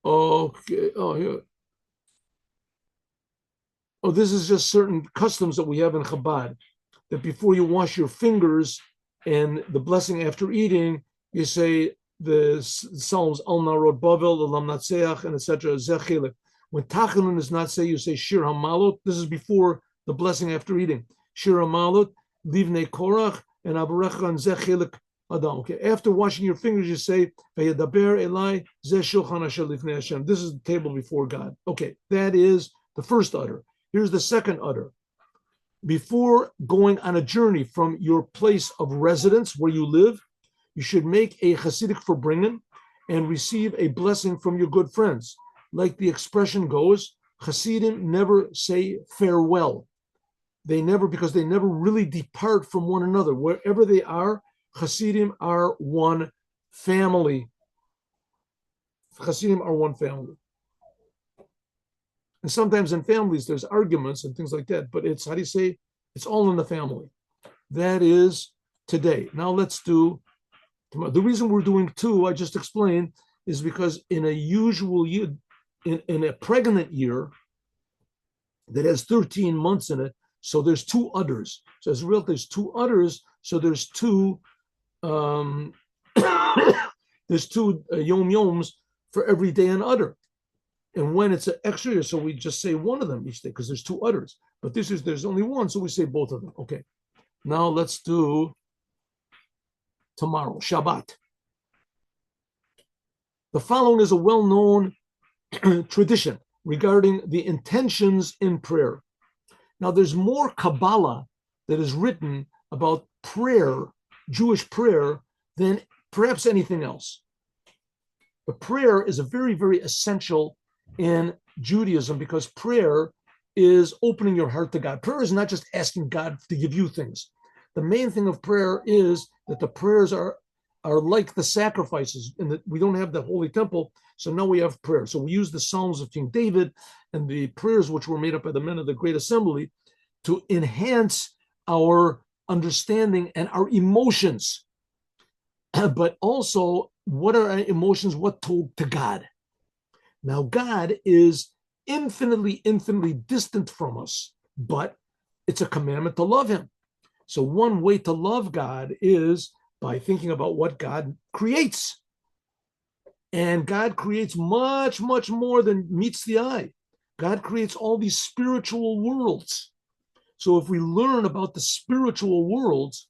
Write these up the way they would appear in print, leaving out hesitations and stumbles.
Okay. Oh, yeah. Oh, this is just certain customs that we have in Chabad. That before you wash your fingers and the blessing after eating, you say the Psalms Al Narod Bavel, Elam Natseach, and etc. Zechilik. When Tachanun is not say, you say Shir Hamalot. This is before the blessing after eating. Shir Hamalot, Livnei Korach, and Abarecha and Zechilik Adam. Okay. After washing your fingers, you say Vayadaber Elai Zeh Shulchan Asher Lifnei Hashem. This is the table before God. Okay, that is the first utter. Here's the second utter. Before going on a journey from your place of residence where you live, you should make a Hasidic forbringen and receive a blessing from your good friends. Like the expression goes, Chassidim never say farewell. Because they never really depart from one another. Wherever they are, Chassidim are one family. Chassidim are one family. And sometimes in families, there's arguments and things like that, but it's, how do you say, it's all in the family. That is today. Now let's do tomorrow. The reason we're doing two, I just explained, is because in a usual year, in a pregnant year that has 13 months in it, so there's two udders. So as real, there's two udders, so there's two there's two Yom Yoms for every day an udder. And when it's an extra year, so we just say one of them each day because there's two udders. But there's only one, so we say both of them. Okay. Now let's do tomorrow, Shabbat. The following is a well-known tradition regarding the intentions in prayer. Now there's more Kabala that is written about prayer, Jewish prayer, than perhaps anything else. But prayer is a very, very essential in Judaism because prayer is opening your heart to God. Prayer is not just asking God to give you things. The main thing of prayer is that the prayers are like the sacrifices, and that we don't have the Holy Temple, so now we have prayer. So we use the Psalms of King David and the prayers which were made up by the men of the Great Assembly to enhance our understanding and our emotions. But also, what are our emotions? What told to God? Now, God is infinitely, infinitely distant from us, but it's a commandment to love him. So one way to love God is by thinking about what God creates. And God creates much, much more than meets the eye. God creates all these spiritual worlds. So if we learn about the spiritual worlds,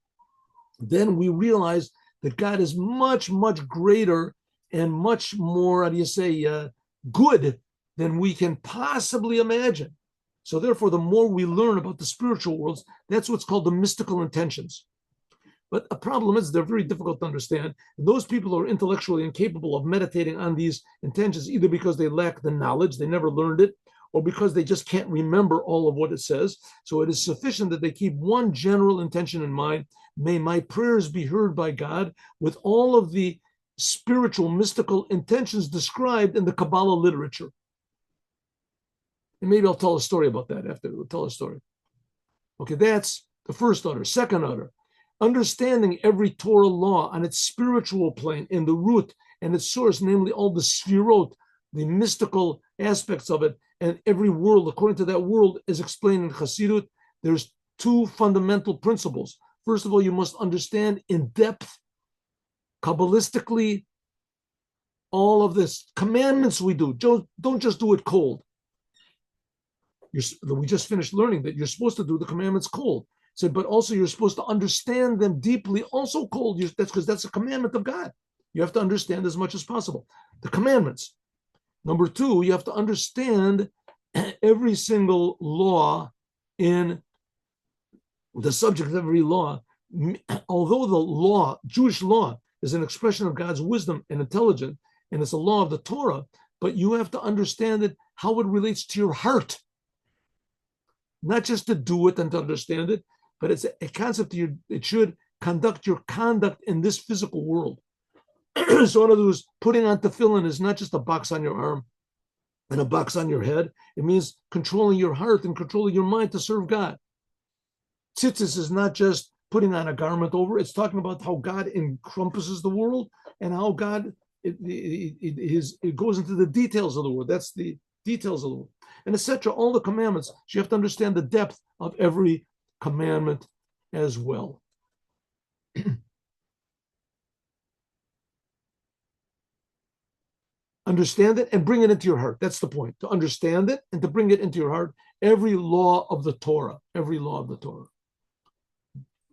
then we realize that God is much, much greater and much more, how do you say, good than we can possibly imagine. So therefore, the more we learn about the spiritual worlds, that's what's called the mystical intentions. But a problem is they're very difficult to understand. And those people are intellectually incapable of meditating on these intentions, either because they lack the knowledge, they never learned it, or because they just can't remember all of what it says. So it is sufficient that they keep one general intention in mind. May my prayers be heard by God with all of the spiritual, mystical intentions described in the Kabbalah literature. And maybe I'll tell a story about that after. We'll tell a story. Okay, that's the first order. Second order, understanding every Torah law on its spiritual plane in the root and its source, namely all the sfirot, the mystical aspects of it, and every world, according to that world, is explained in Chassidut. There's two fundamental principles. First of all, you must understand in depth, Kabbalistically, all of this. Commandments we do. Don't just do it cold. We just finished learning that you're supposed to do the commandments cold. So, but also you're supposed to understand them deeply, also cold. That's because that's a commandment of God. You have to understand as much as possible. The commandments. Number two, you have to understand every single law in the subject of every law. Although the law, Jewish law, is an expression of God's wisdom and intelligence, and it's a law of the Torah, but you have to understand it, how it relates to your heart. Not just to do it and to understand it, but it's a concept it should conduct your conduct in this physical world. So in other words, putting on tefillin is not just a box on your arm and a box on your head. It means controlling your heart and controlling your mind to serve God. Tzitzis is not just putting on a garment over. It's talking about how God encompasses the world and how God it goes into the details of the word. That's the details of the word, and etc. All the commandments. So you have to understand the depth of every commandment as well. Understand it and bring it into your heart. That's the point, to understand it and to bring it into your heart. Every law of the Torah, every law of the Torah.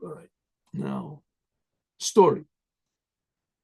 All right. Now, story.